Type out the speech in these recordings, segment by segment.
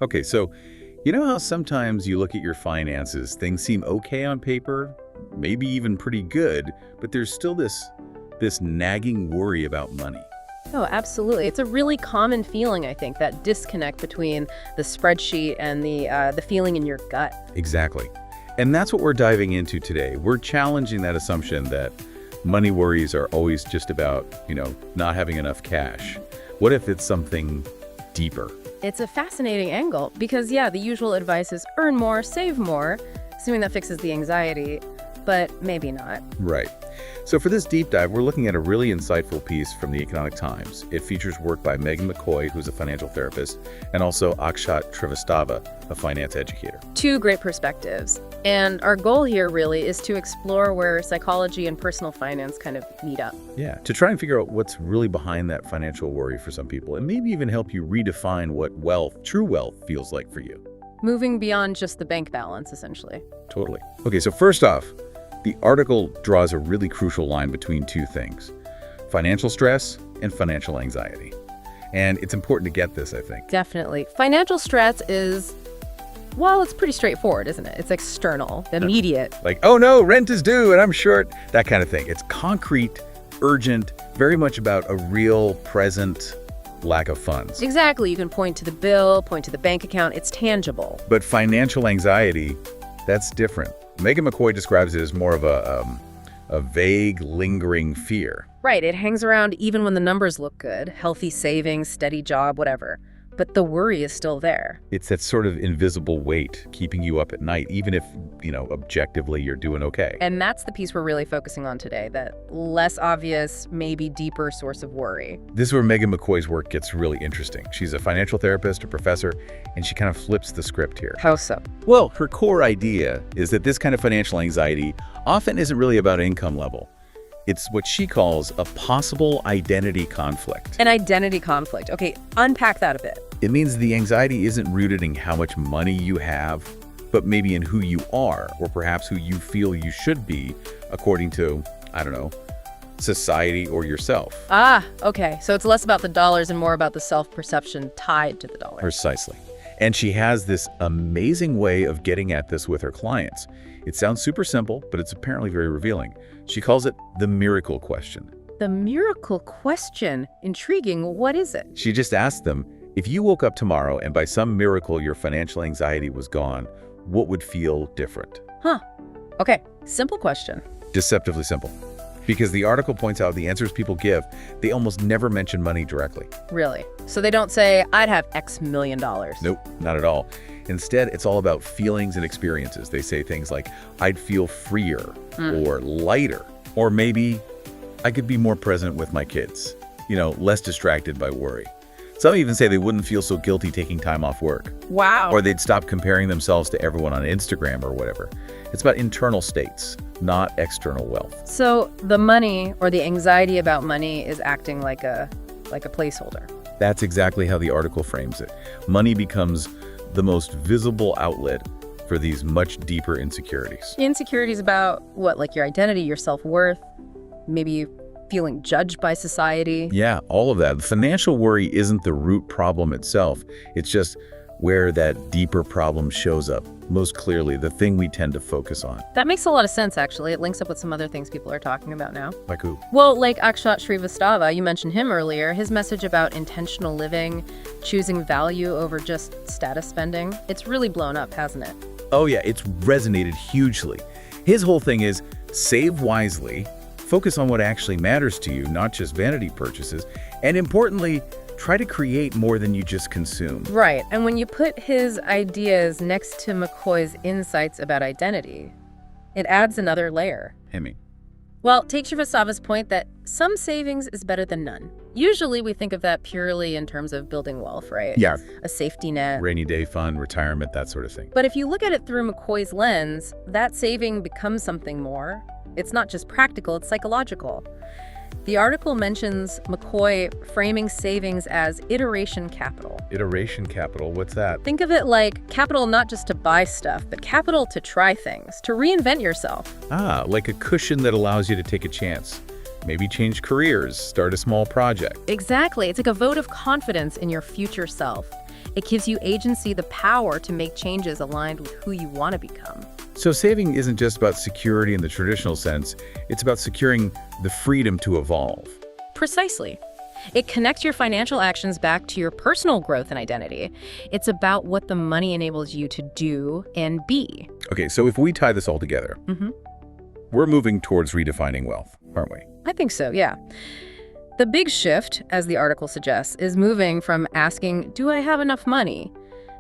Okay, so you know how sometimes you look at your finances, things seem okay on paper, maybe even pretty good, but there's still this nagging worry about money. Oh, absolutely. It's a really common feeling, I think, that disconnect between the spreadsheet and the feeling in your gut. Exactly. And that's what we're diving into today. We're challenging that assumption that money worries are always just about, not having enough cash. What if it's something deeper? It's a fascinating angle because, yeah, the usual advice is earn more, save more, assuming that fixes the anxiety, but maybe not. Right. So for this deep dive, we're looking at a really insightful piece from the Economic Times. It features work by Megan McCoy, who's a financial therapist, and also Akshat Srivastava, a finance educator. Two great perspectives. And our goal here really is to explore where psychology and personal finance kind of meet up. Yeah, to try and figure out what's really behind that financial worry for some people, and maybe even help you redefine what true wealth, feels like for you. Moving beyond just the bank balance, essentially. Totally. Okay, so first off, the article draws a really crucial line between two things: financial stress and financial anxiety. And it's important to get this, I think. Definitely. Financial stress is, well, it's pretty straightforward, isn't it? It's external, immediate. Like, oh no, rent is due and I'm short, that kind of thing. It's concrete, urgent, very much about a real, present lack of funds. Exactly. You can point to the bill, point to the bank account. It's tangible. But financial anxiety, that's different. Megan McCoy describes it as more of a vague, lingering fear. Right. It hangs around even when the numbers look good, healthy savings, steady job, whatever. But the worry is still there. It's that sort of invisible weight keeping you up at night, even if, objectively you're doing okay. And that's the piece we're really focusing on today, that less obvious, maybe deeper source of worry. This is where Megan McCoy's work gets really interesting. She's a financial therapist, a professor, and she kind of flips the script here. How so? Well, her core idea is that this kind of financial anxiety often isn't really about income level. It's what she calls a possible identity conflict. An identity conflict. Okay, unpack that a bit. It means the anxiety isn't rooted in how much money you have, but maybe in who you are, or perhaps who you feel you should be, according to, society or yourself. Ah, okay. So it's less about the dollars and more about the self-perception tied to the dollar. Precisely. And she has this amazing way of getting at this with her clients. It sounds super simple, but it's apparently very revealing. She calls it the miracle question. The miracle question. Intriguing. What is it? She just asked them, if you woke up tomorrow and by some miracle your financial anxiety was gone, what would feel different? Huh. Okay. Simple question. Deceptively simple. Because the article points out the answers people give, they almost never mention money directly. Really? So they don't say, I'd have X million dollars. Nope, not at all. Instead, it's all about feelings and experiences. They say things like, I'd feel freer or lighter, or maybe I could be more present with my kids, less distracted by worry. Some even say they wouldn't feel so guilty taking time off work. Wow. Or they'd stop comparing themselves to everyone on Instagram or whatever. It's about internal states, not external wealth. So the money or the anxiety about money is acting like a placeholder. That's exactly how the article frames it. Money becomes the most visible outlet for these much deeper insecurities. Insecurities about what, like your identity, your self-worth, maybe feeling judged by society. Yeah, all of that. The financial worry isn't the root problem itself. It's just where that deeper problem shows up most clearly, the thing we tend to focus on. That makes a lot of sense, actually. It links up with some other things people are talking about now. Like who? Well, like Akshat Srivastava, you mentioned him earlier. His message about intentional living, choosing value over just status spending, it's really blown up, hasn't it? Oh yeah, it's resonated hugely. His whole thing is save wisely, focus on what actually matters to you, not just vanity purchases, and importantly, try to create more than you just consume. Right, and when you put his ideas next to McCoy's insights about identity, it adds another layer. Hemming. Well, take Srivastava's point that some savings is better than none. Usually we think of that purely in terms of building wealth, right? Yeah. A safety net. Rainy day fund, retirement, that sort of thing. But if you look at it through McCoy's lens, that saving becomes something more. It's not just practical, it's psychological. The article mentions McCoy framing savings as iteration capital. Iteration capital, what's that? Think of it like capital not just to buy stuff, but capital to try things, to reinvent yourself. Ah, like a cushion that allows you to take a chance. Maybe change careers, start a small project. Exactly. It's like a vote of confidence in your future self. It gives you agency, the power to make changes aligned with who you want to become. So saving isn't just about security in the traditional sense, it's about securing the freedom to evolve. Precisely. It connects your financial actions back to your personal growth and identity. It's about what the money enables you to do and be. Okay, so if we tie this all together, we're moving towards redefining wealth, aren't we? I think so, yeah. The big shift, as the article suggests, is moving from asking, do I have enough money,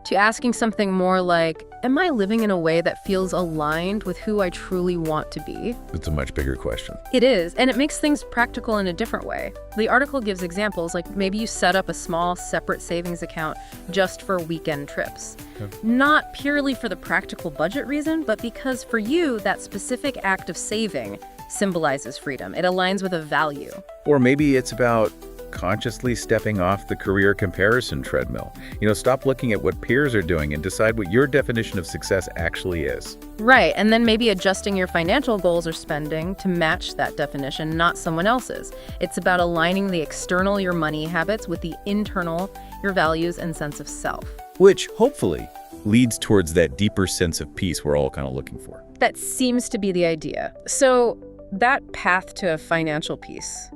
to asking something more like, am I living in a way that feels aligned with who I truly want to be? It's a much bigger question. It is, and it makes things practical in a different way. The article gives examples, like maybe you set up a small, separate savings account just for weekend trips. Not purely for the practical budget reason, but because for you, that specific act of saving symbolizes freedom. It aligns with a value. Or maybe it's about consciously stepping off the career comparison treadmill. Stop looking at what peers are doing and decide what your definition of success actually is. Right, and then maybe adjusting your financial goals or spending to match that definition, not someone else's. It's about aligning the external, your money habits, with the internal, your values and sense of self. Which, hopefully, leads towards that deeper sense of peace we're all kind of looking for. That seems to be the idea. So, that path to financial peace,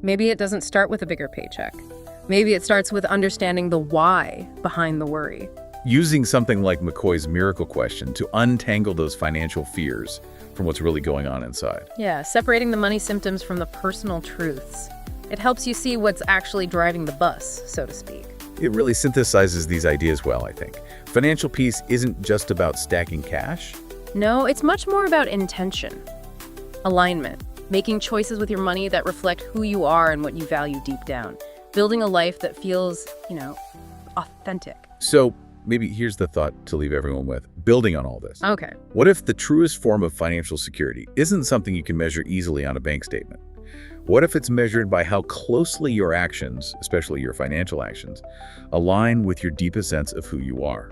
maybe it doesn't start with a bigger paycheck. Maybe it starts with understanding the why behind the worry. Using something like McCoy's miracle question to untangle those financial fears from what's really going on inside. Yeah, separating the money symptoms from the personal truths. It helps you see what's actually driving the bus, so to speak. It really synthesizes these ideas well, I think. Financial peace isn't just about stacking cash. No, it's much more about intention, alignment, making choices with your money that reflect who you are and what you value deep down, building a life that feels, authentic. So maybe here's the thought to leave everyone with, building on all this. Okay. What if the truest form of financial security isn't something you can measure easily on a bank statement? What if it's measured by how closely your actions, especially your financial actions, align with your deepest sense of who you are?